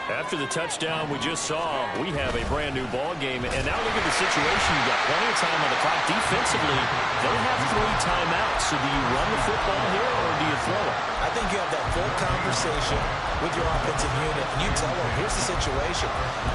S1: After the touchdown we just saw, we have a brand-new ball game. And now look at the situation. You've got plenty of time on the clock. Defensively, they have 3 timeouts. So do you run the football here or do you throw it?
S4: I think you have that full conversation with your offensive unit, and you tell them, here's the situation.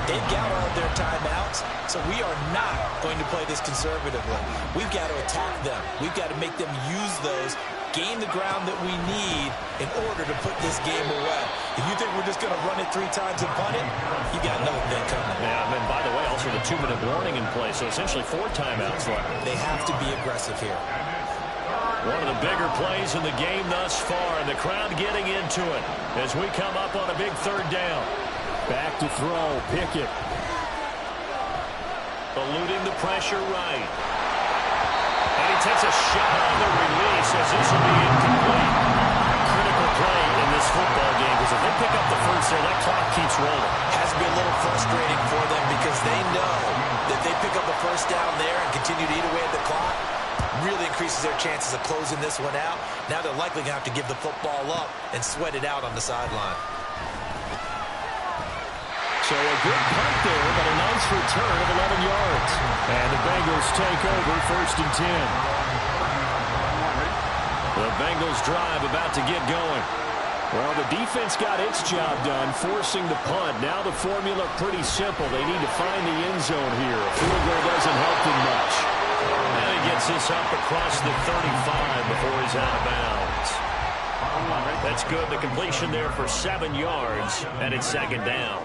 S4: They've got all of their timeouts, so we are not going to play this conservatively. We've got to attack them. We've got to make them use those, gain the ground that we need in order to put this game away. If you think we're just going to run it 3 times and punt it, you got another thing coming.
S1: Yeah, and by the way, also the 2-minute warning in play, so essentially 4 timeouts left.
S4: They have to be aggressive here.
S1: One of the bigger plays in the game thus far, and the crowd getting into it as we come up on a big 3rd down. Back to throw, Pickett. Eluding the pressure right. And he takes a shot on the release as this will be incomplete. Critical play in this football game because if they pick up the first there, that clock keeps rolling.
S4: Has to be a little frustrating for them because they know that they pick up the first down there and continue to eat away at the clock, really increases their chances of closing this one out. Now they're likely going to have to give the football up and sweat it out on the sideline.
S1: So a good punt there, but a nice return of 11 yards. And the Bengals take over 1st and 10. The Bengals drive about to get going. Well, the defense got its job done, forcing the punt. Now the formula pretty simple. They need to find the end zone here. A field goal doesn't help them much. And he gets this up across the 35 before he's out of bounds. That's good. The completion there for 7 yards, and it's 2nd down.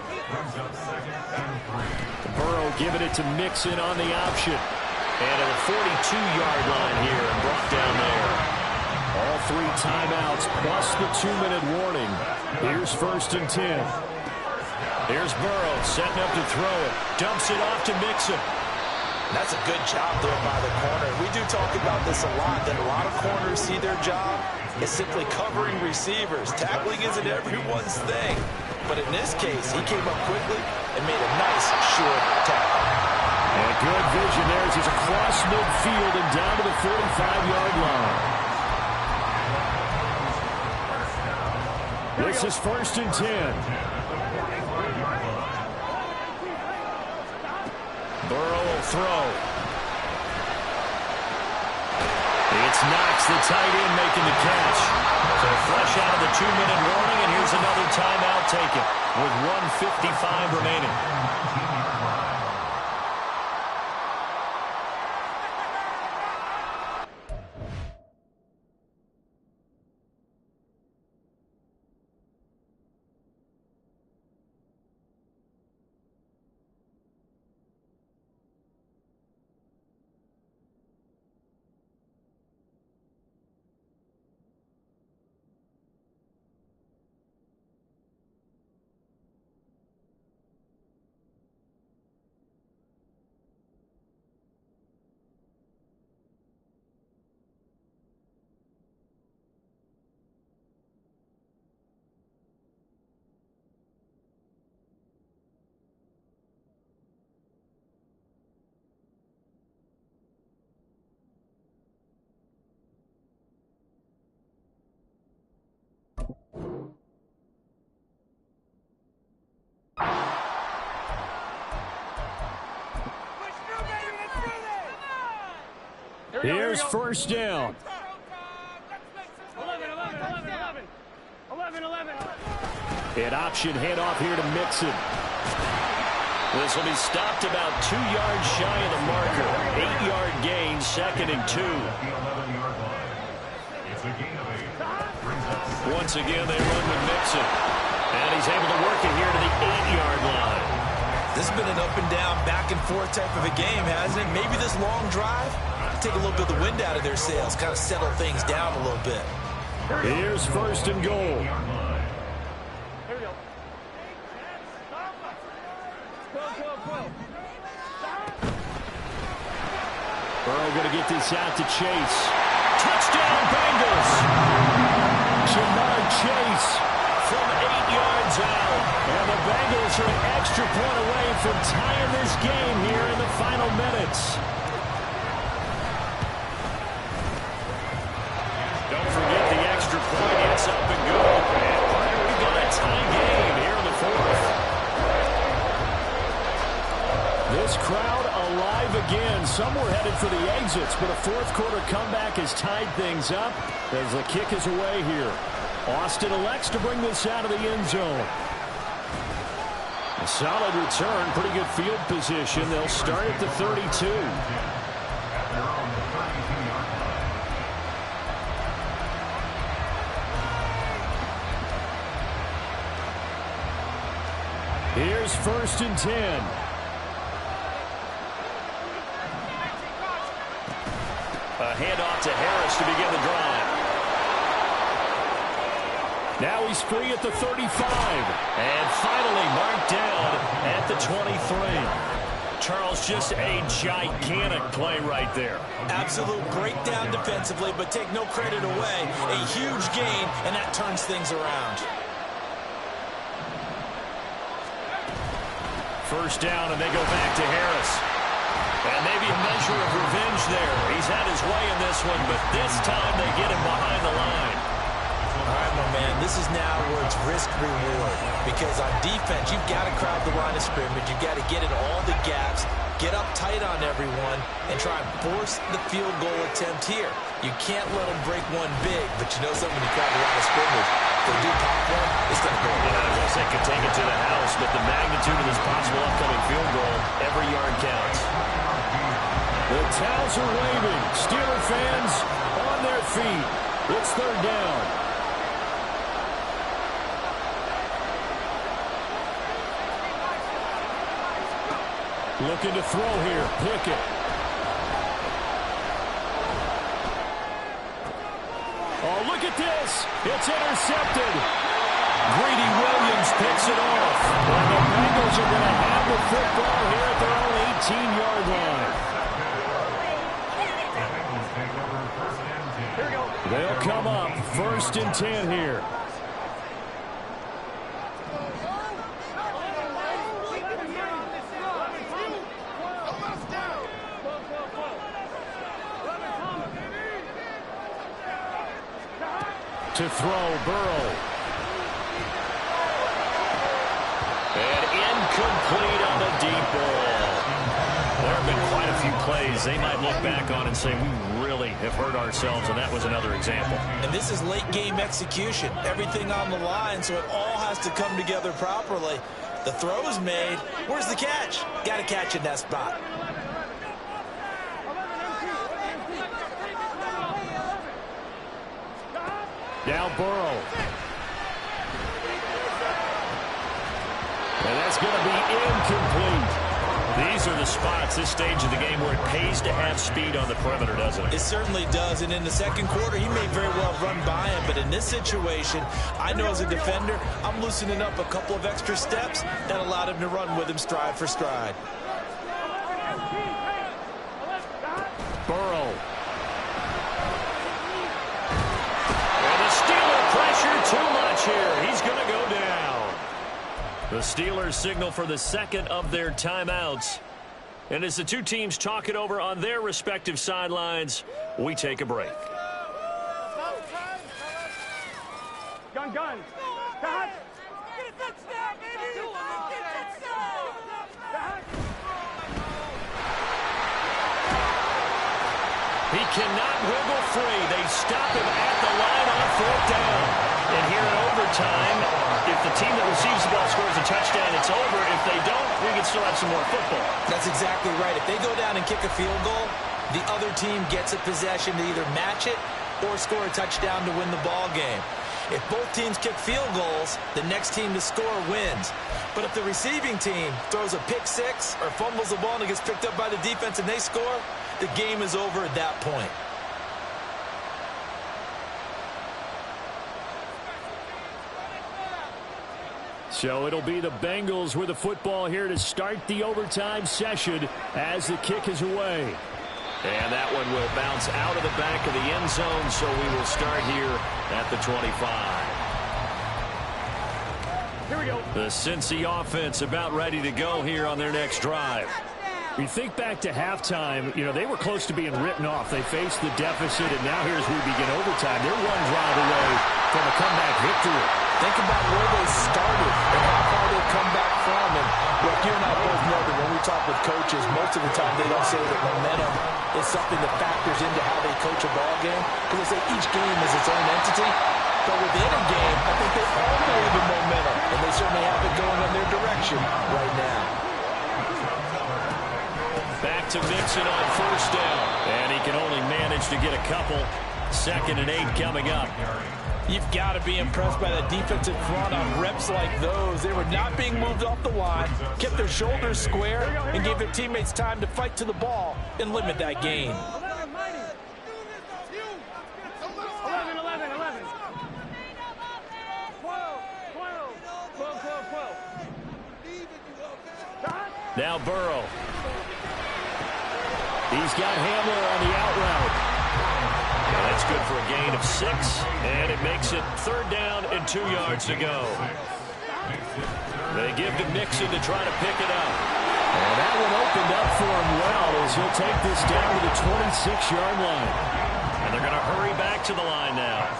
S1: Burrow giving it to Mixon on the option. And at the 42-yard line here and brought down there. All 3 timeouts plus the 2-minute warning. Here's 1st and 10. Here's Burrow setting up to throw it. Dumps it off to Mixon.
S4: That's a good job there by the corner. We do talk about this a lot, that a lot of corners see their job is simply covering receivers. Tackling isn't everyone's thing. But in this case, he came up quickly and made a nice, short tackle.
S1: And good vision there as he's across midfield and down to the 45-yard line. This is 1st and 10. Burrow will throw. It's Knox, the tight end, making the catch. So fresh out of the 2-minute warning, and here's another timeout taken with 1:55 remaining. Here's 1st down.
S2: 11.
S1: An option handoff here to Mixon. This will be stopped about 2 yards shy of the marker. 8-yard gain, 2nd and 2. Once again, they run with Mixon. And he's able to work it here to the 8-yard line.
S4: This has been an up and down, back and forth type of a game, hasn't it? Maybe this long drive, take a little bit of the wind out of their sails, kind of settle things down a little bit.
S1: Here's 1st and goal.
S2: Here we go. Go.
S1: Burrow going to get this out to Chase. Touchdown, Bengals! Jamar Chase from 8 yards out. And the Bengals are an extra point away from tying this game here in the final minutes. Don't forget the extra point. It's up and good. This crowd alive again. Some were headed for the exits, but a fourth quarter comeback has tied things up as the kick is away here. Austin elects to bring this out of the end zone. A solid return, pretty good field position. They'll start at the 32. Here's 1st and 10. A handoff to Harris to begin the drive. Now he's free at the 35. And finally marked down at the 23. Charles, just a gigantic play right there.
S4: Absolute breakdown defensively, but take no credit away. A huge gain, and that turns things around.
S1: 1st down, and they go back to Harris. And maybe a measure of revenge there. He's had his way in this one, but this time they get him behind the line.
S4: All right, my man, this is now where it's risk-reward. Because on defense, you've got to crowd the line of scrimmage. You've got to get in all the gaps, get up tight on everyone, and try and force the field goal attempt here. You can't let them break one big, but you know something, when you crowd the line of scrimmage, if they do pop one, it's going to go.
S1: Yeah, I guess they could take it to the house, but the magnitude of this possible upcoming field goal, every yard counts. The towels are waving. Steeler fans on their feet. It's 3rd down. Looking to throw here. Pickett. Oh, look at this. It's intercepted. Greedy Williams picks it off. And the Bengals are going to have the football here at their own 18-yard line. They'll come up 1st and 10 here. To throw, Burrow. And incomplete on the deep ball. There have been quite a few plays they might look back on and say, we really have hurt ourselves, and that was another example.
S4: And this is late-game execution. Everything on the line, so it all has to come together properly. The throw is made. Where's the catch? Got to catch in that spot.
S1: Now Burrow. And that's going to be incomplete. These are the spots, this stage of the game, where it pays to have speed on the perimeter, doesn't it?
S4: It certainly does, and in the second quarter, he may very well run by him, but in this situation, I know as a defender, I'm loosening up a couple of extra steps that allowed him to run with him stride for stride.
S1: Burrow. And the Steeler pressure too much here. He's going to go down. The Steelers signal for the 2nd of their timeouts. And as the two teams talk it over on their respective sidelines, we take a break.
S2: Gun. Cut. Get a touchdown, baby.
S1: He cannot wiggle free. They stop him at the line on 4th down. And here in overtime, if the team that receives the ball scores a touchdown, it's over. If they don't, we can still have some more football.
S4: That's exactly right. If they go down and kick a field goal, the other team gets a possession to either match it or score a touchdown to win the ball game. If both teams kick field goals, the next team to score wins. But if the receiving team throws a pick six or fumbles the ball and it gets picked up by the defense and they score, the game is over at that point.
S1: So it'll be the Bengals with the football here to start the overtime session as the kick is away. And that one will bounce out of the back of the end zone, so we will start here at the 25.
S2: Here we go.
S1: The Cincy offense about ready to go here on their next drive. You think back to halftime, they were close to being written off. They faced the deficit, and now here's we begin overtime. They're one drive away from a comeback victory.
S4: Think about where they started and how far they've come back from. And look, you and I both know that when we
S5: talk with coaches, most of the time they don't say that momentum is something that factors into how they coach a ball game, because they say each game is its own entity. But within a game, I think they all believe in momentum, and they certainly have it going in their direction right now.
S1: Back to Mixon on first down, and he can only manage to get a couple. 2nd and 8 coming up.
S5: You've got to be impressed by that defensive front on reps like those. They were not being moved off the line, kept their shoulders square, and gave their teammates time to fight to the ball and limit that gain.
S2: 12.
S1: Now Burrow. He's got Hamler on the out route. And that's good for a gain of 6, and it makes it 3rd down and 2 yards to go. They give to Mixon to try to pick it up. And that one opened up for him well as he'll take this down to the 26-yard line. And they're going to hurry back to the line now.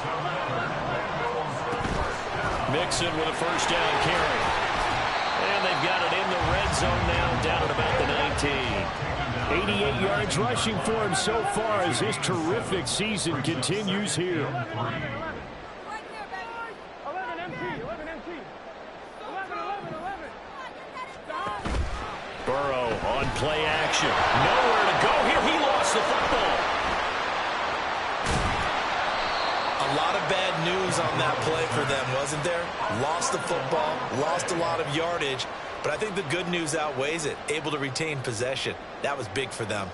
S1: Mixon with a first down carry. And they've got it in the red zone now, down at about the 19. 88 yards rushing for him so far as his terrific season continues here.
S2: 11 MT. 11 MT. 11.
S1: Burrow on play action. Nowhere to go here. He lost the football.
S5: A lot of bad news on that play for them, wasn't there? Lost the football, lost a lot of yardage, but I think the good news outweighs it. Able to retain possession. That was big for them.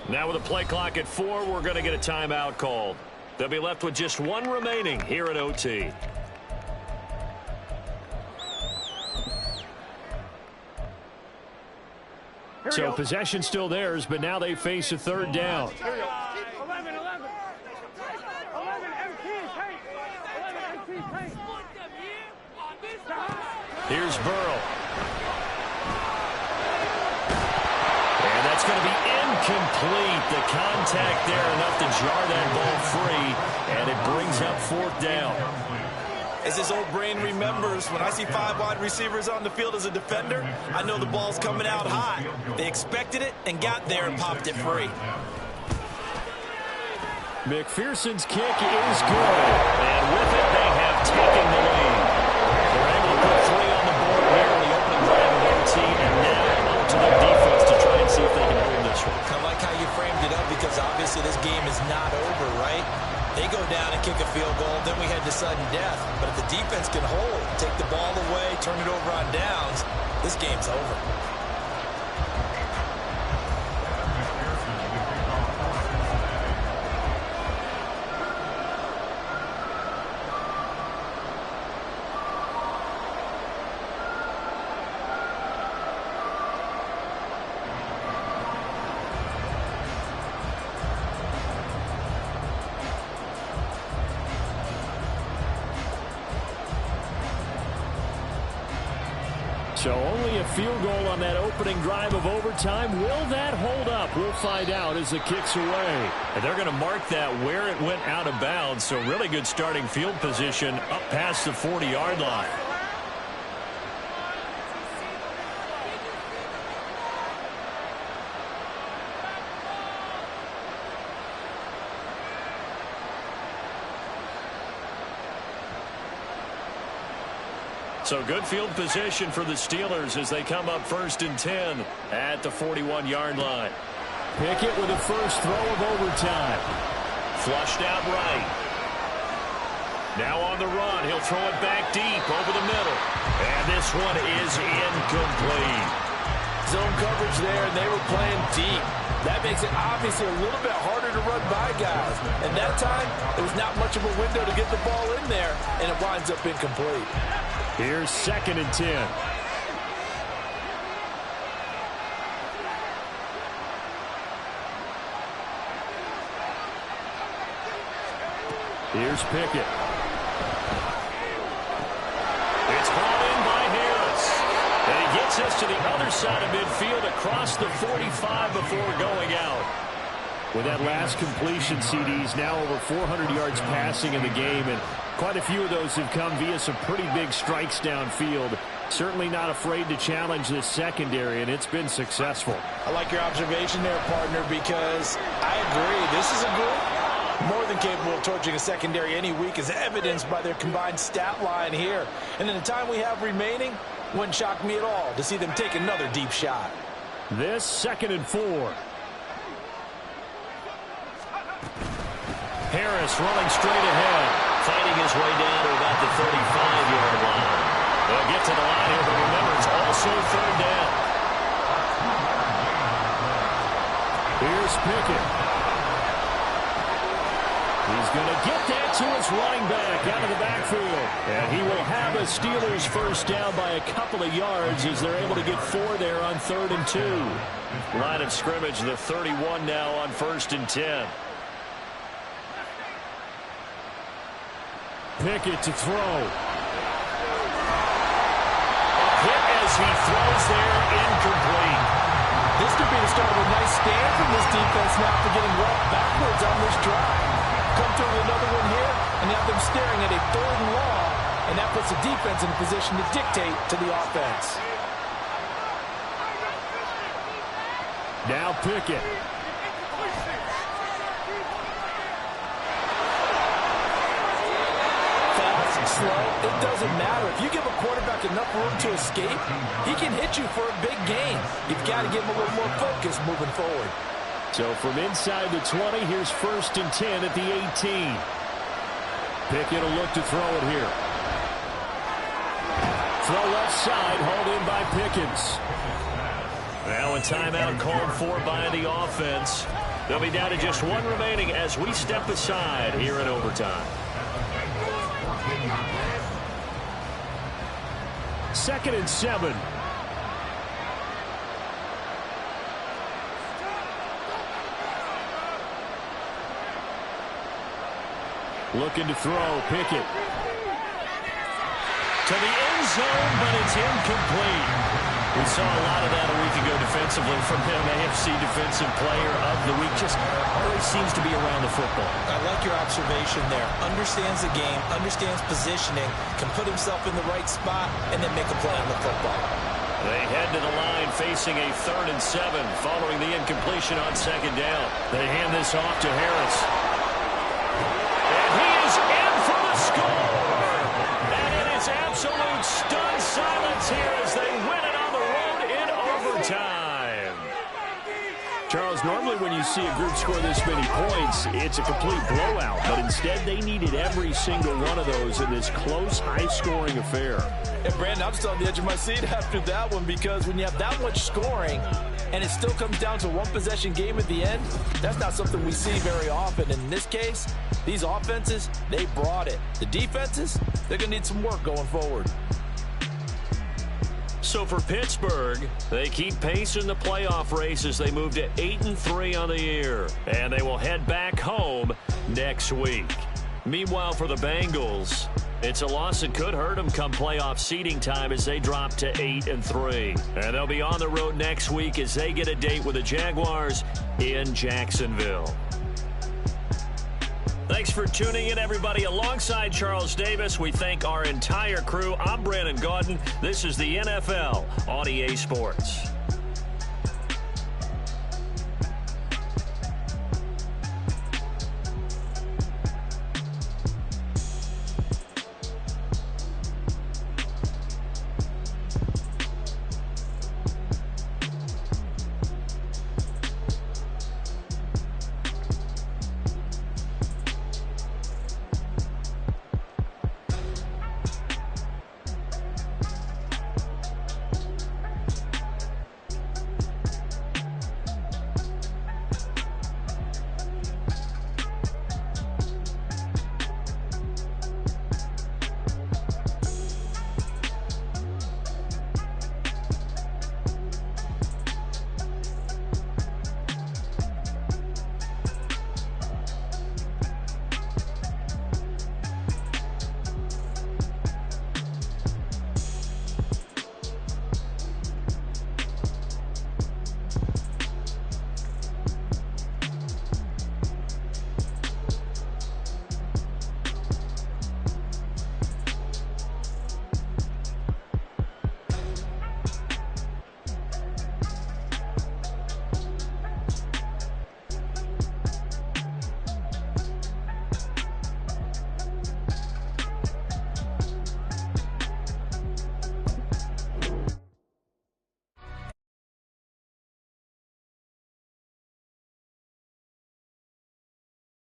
S1: Now with a play clock at 4, we're going to get a timeout called. They'll be left with just 1 remaining here at OT. So possession still theirs, but now they face a 3rd down.
S2: 11 MT paint. 11 MT paint.
S1: Here's Burrow. And that's going to be incomplete. The contact there enough to jar that ball free, and it brings up 4th down.
S5: As his old brain remembers, when I see 5 wide receivers on the field as a defender, I know the ball's coming out high. They expected it and got there and popped it free.
S1: McPherson's kick is good, and with it, they have taken the lead. They're able to put 3 on the board here in the opening drive of OT, and now up to their defense to try and see if they can win this one.
S5: I like how you framed it up, because obviously this game is not over, right? They go down and kick a field goal, then we head to sudden death. But if the defense can hold, take the ball away, turn it over on downs, this game's over.
S1: So only a field goal on that opening drive of overtime. Will that hold up? We'll find out as the kick's away. And they're going to mark that where it went out of bounds. So really good starting field position up past the 40-yard line. So good field position for the Steelers as they come up 1st and 10 at the 41-yard line. Pickett with the first throw of overtime. Flushed out right. Now on the run, he'll throw it back deep over the middle. And this one is incomplete.
S5: Zone coverage there, and they were playing deep. That makes it obviously a little bit harder to run by guys. And that time, there was not much of a window to get the ball in there, and it winds up incomplete.
S1: Here's 2nd and 10. Here's Pickett. It's brought in by Harris. And he gets us to the other side of midfield across the 45 before going out. With that last completion, CD's now over 400 yards passing in the game, and quite a few of those have come via some pretty big strikes downfield. Certainly not afraid to challenge this secondary, and it's been successful.
S4: I like your observation there, partner, because I agree. This is a group more than capable of torching a secondary any week, as evidenced by their combined stat line here. And in the time we have remaining, wouldn't shock me at all to see them take another deep shot.
S1: This 2nd and 4. Harris running straight ahead, fighting his way down to about the 35-yard line. They'll get to the line here, but remember, it's also 3rd down. Here's Pickett. He's going to get that to his running back out of the backfield. And he will have a Steelers first down by a couple of yards as they're able to get 4 there on 3rd and 2. Line of scrimmage, the 31 now on 1st and 10. Pickett to throw. A hit as he throws there, incomplete.
S4: This could be the start of a nice stand from this defense now for getting walked backwards on this drive. Come through with another one here, and have them staring at a 3rd and long, and that puts the defense in a position to dictate to the offense.
S1: Now Pickett.
S4: Slow, it doesn't matter. If you give a quarterback enough room to escape, he can hit you for a big gain. You've got to give him a little more focus moving forward.
S1: So from inside the 20, here's 1st and 10 at the 18. Pickett will look to throw it here. Throw left side, hauled in by Pickens. Now a timeout called for by the offense. They'll be down to just 1 remaining as we step aside here in overtime. 2nd and 7. Looking to throw, Pickett. To the end zone, but it's incomplete. We saw a lot of that a week ago defensively from him. AFC Defensive Player of the Week. Just always seems to be around the football.
S4: I like your observation there. Understands the game, understands positioning, can put himself in the right spot, and then make a play on the football.
S1: They head to the line facing a 3rd and 7 following the incompletion on 2nd down. They hand this off to Harris. And he is in for the score. And it is absolute stunned silence here as they win it on the road in overtime. Charles, normally when you see a group score this many points, it's a complete blowout. But instead, they needed every single one of those in this close, high-scoring affair.
S4: And, Brandon, I'm still on the edge of my seat after that one because when you have that much scoring and it still comes down to a one-possession game at the end, that's not something we see very often. In this case, these offenses, they brought it. The defenses, they're going to need some work going forward.
S1: So for Pittsburgh, they keep pace in the playoff race as they move to 8-3 on the year. And they will head back home next week. Meanwhile, for the Bengals, it's a loss that could hurt them come playoff seeding time as they drop to 8-3. And they'll be on the road next week as they get a date with the Jaguars in Jacksonville. Thanks for tuning in, everybody. Alongside Charles Davis, we thank our entire crew. I'm Brandon Gaudin. This is the NFL on EA Sports.